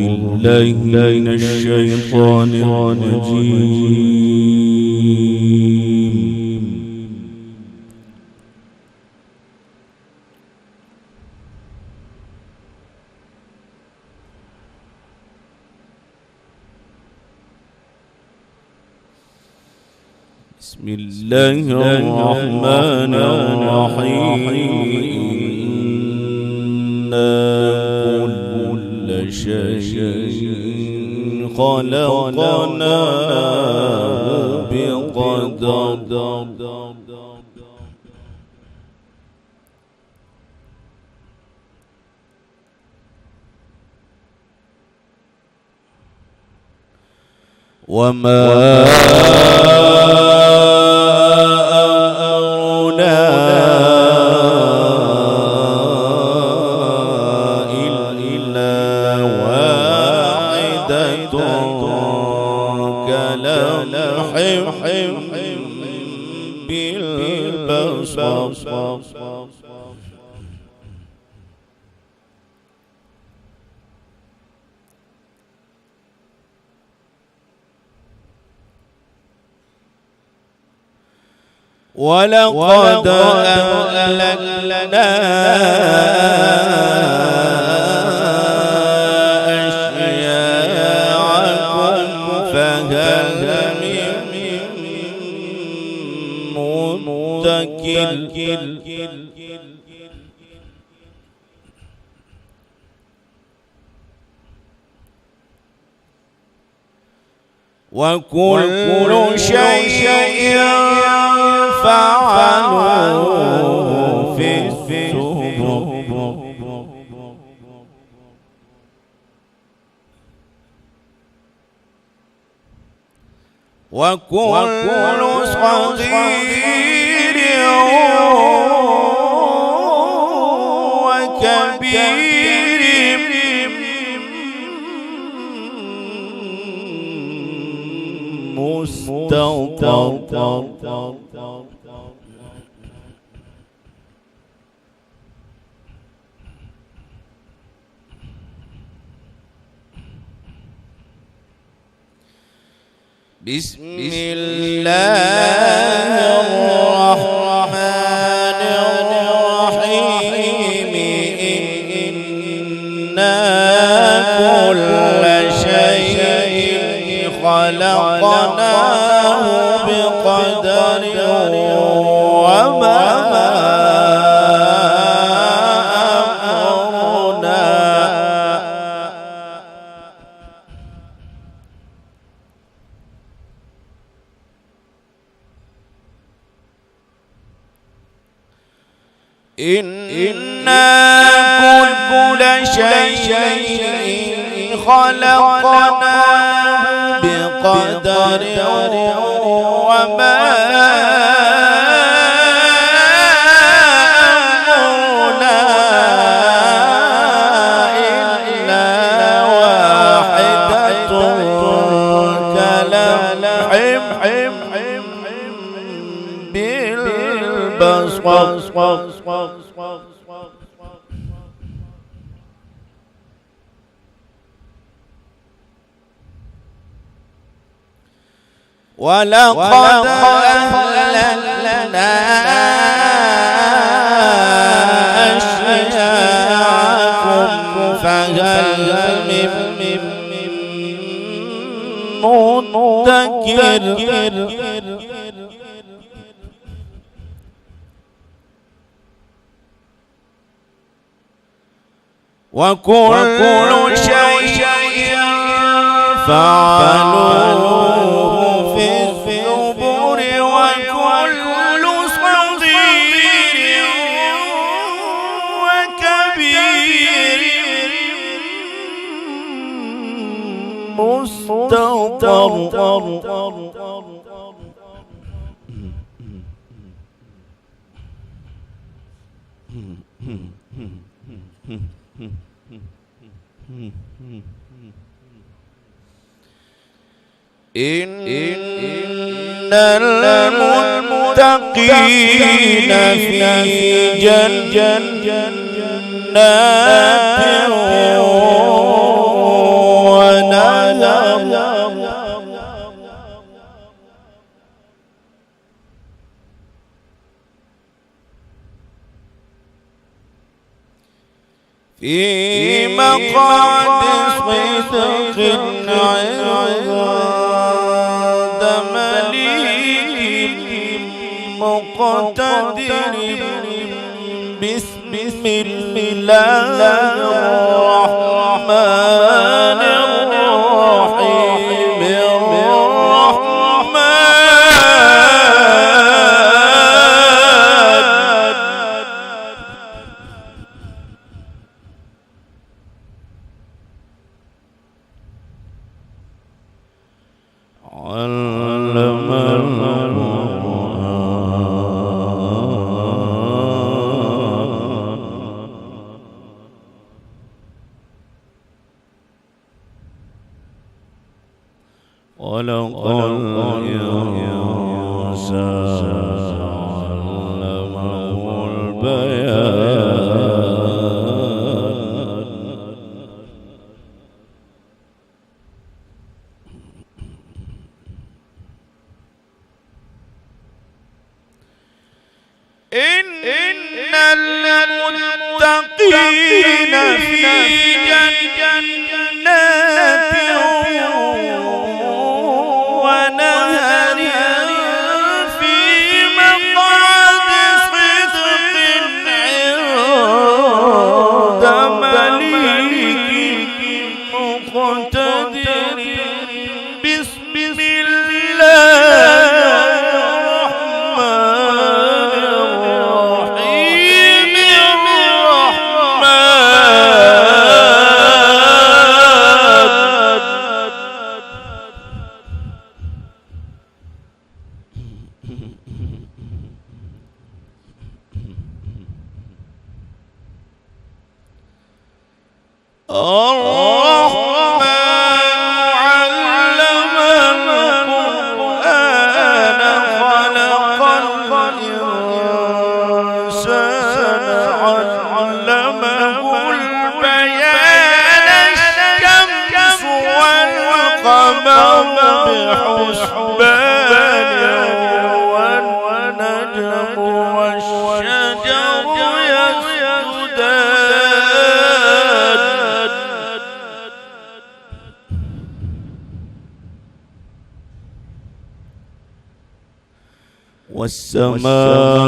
بالله من الشيطان الرجيم. بسم الله الرحمن الرحيم. كل شيء خلقناه بقدر. وما ولقد أهلكنا أشياعكم فهل من مدكر. وكل شيء فعلوه في الزبر. وكل صغير وكبير مستطر. بسم الله الرحمن الرحيم. إنا كل شيء خلقناه بقدر. وما كل شيء خلقناه بقدر. وما أمرنا إلا واحدة كلمح بالبصر. ولقد أهلكنا أشياعكم فهل من مدكر. وكل شيء فعلوه في الزبر. وكل صغير وكبير مستطر. إن المتقين في جنات في مقعد صدق عند مليك مقتدر بسم الله الرحمن الرحيم خلق الإنسان علمه البيان إن المتقين في جنات ونهر في مقعد صدق عند مليك مقتدر بسم الله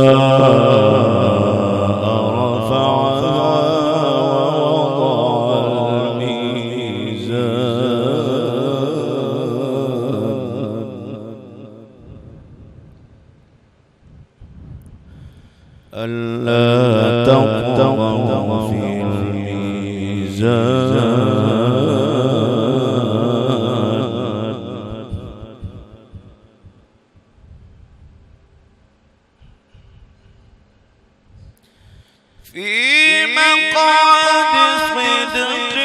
والسماء رفعها ووضع الميزان ألا تطغوا في الميزان في مقعد صدق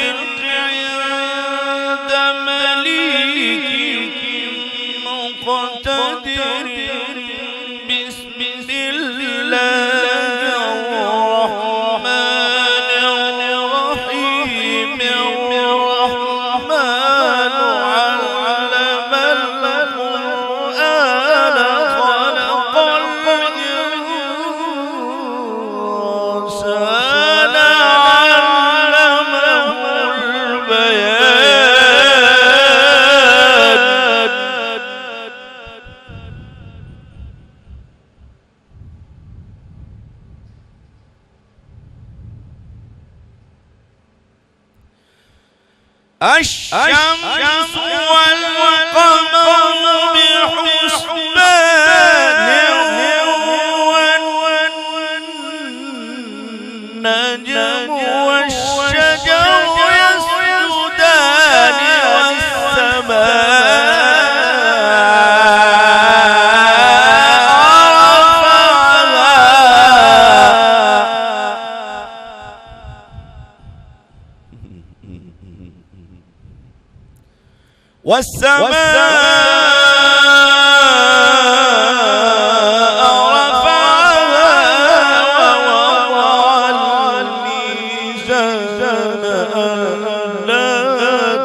عند مليك مقتدر بسم الله الرحمن الرحيم الرحمن علم القرآن خلق الإنسان علمه البيان الشمس والقمر بحسبان والنجم والشجر يسجدان والسماء رفعها ووضع الميزان ألا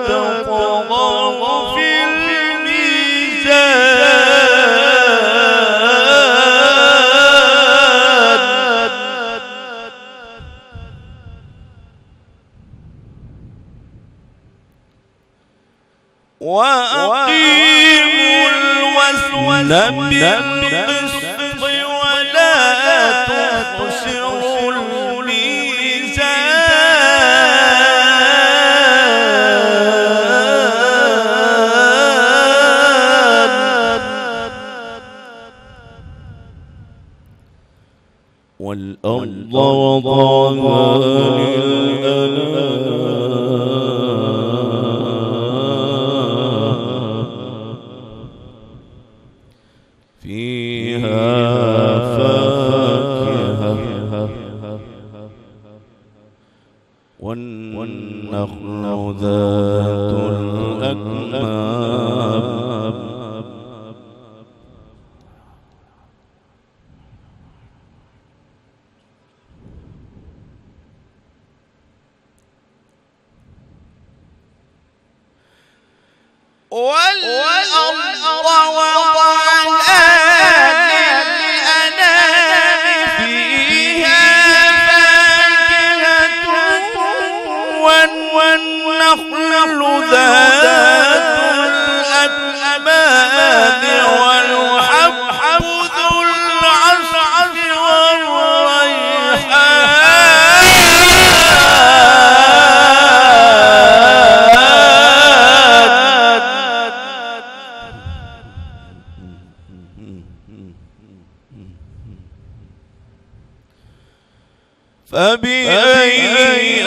تطغوا وأقيموا الوزن بالقسط ولا تخسروا الميزان والأرض وضعها للأنام فيها فاكهة والنخل ذات الأكمام والأرض وضعها للأنام فيها فاكهة والنخل ذات الأكمام والحب ذو العصف فبأي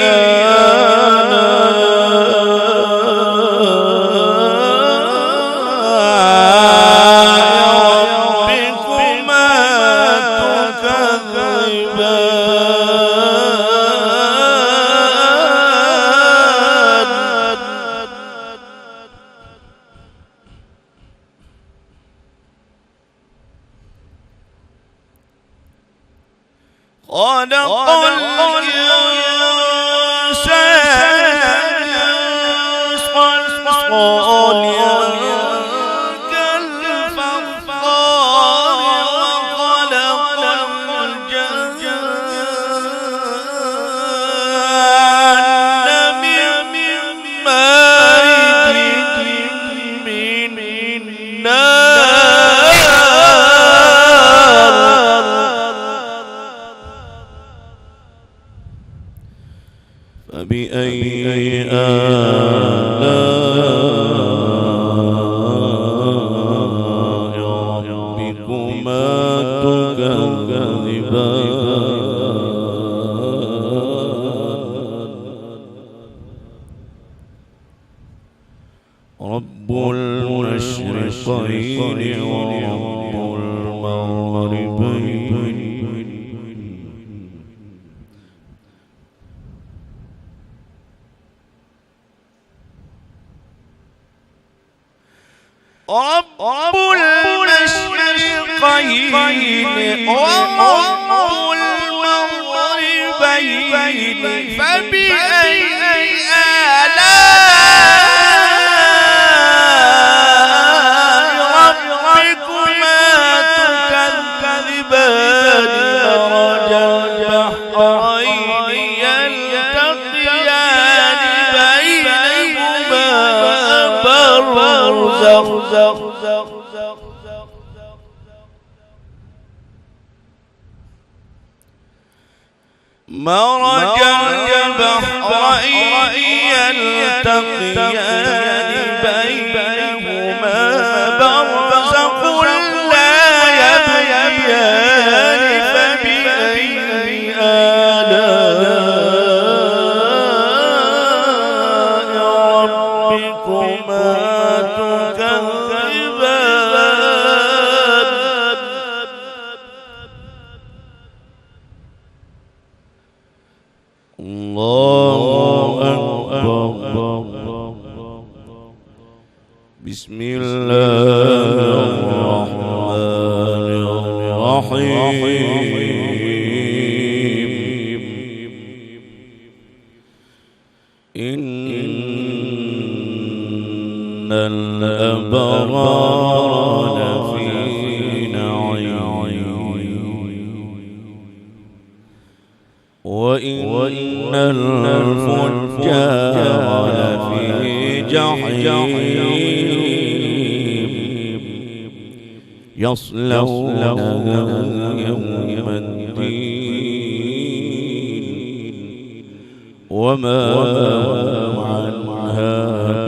ربكما تكذبان خلق الإنسان من صلصال كالفخار وخلق الجان من مارج من نار فبأي آلاء ربكما تكذبان رب المشرقين ورب المغربين رب المشرقين ورب المغربين فبأي آلاء ربكما تكذبان مرج البحرين يلتقيان بينهما برزخ مرج البحرين يلتقيان بينهما برزخ لا يبغيان فبأي آلاء ربكما تكذبان الله أكبر بسم الله الرحمن الرحيم إن الأبرار لفي نعيم وإن الفجار لفي يصلونها يوم الدين وما هم عنها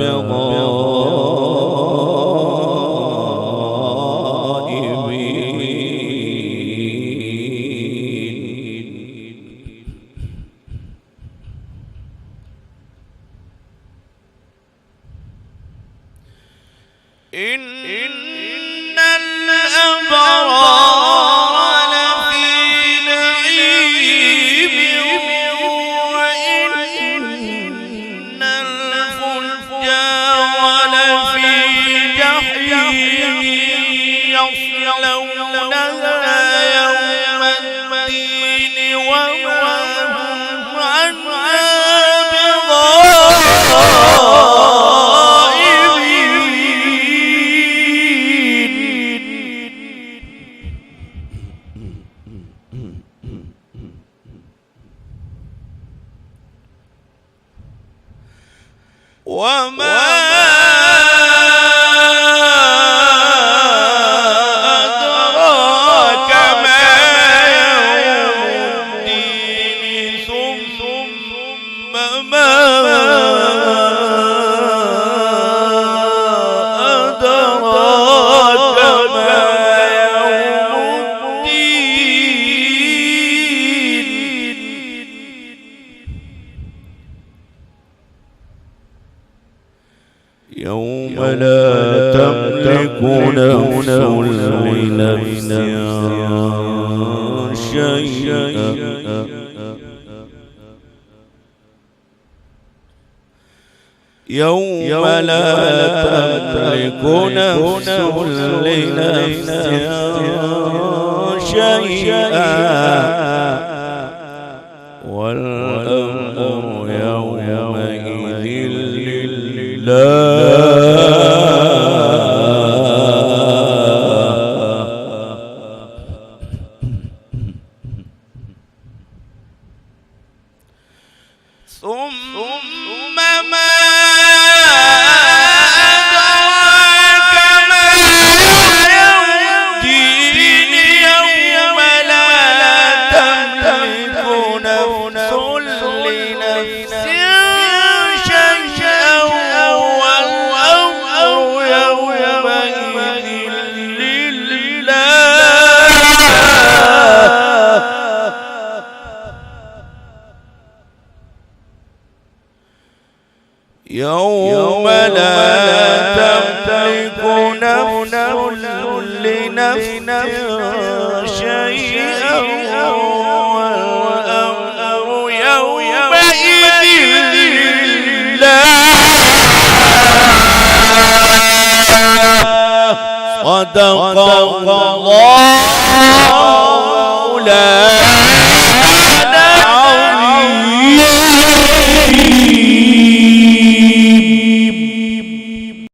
إن الأبرار لفي نعيم وإن الفجار لفي جحيم يصلونها يوم الدين وما هم عنها وما أدراك ما يوم الدين ثم ما أدراك ما يوم الدين يوم لا تملك نفس لنفس شيئا يوم لا تملك نفس لنفس شيئا والأمر يومئذ لله ثم ما أدراك ما يوم الدين يوم لا تملك نفس لنفس شيئا والأمر يومئذ لله يوم لا تملك نفس لنفس شيئا والأمر يومئذ لله صدق الله لا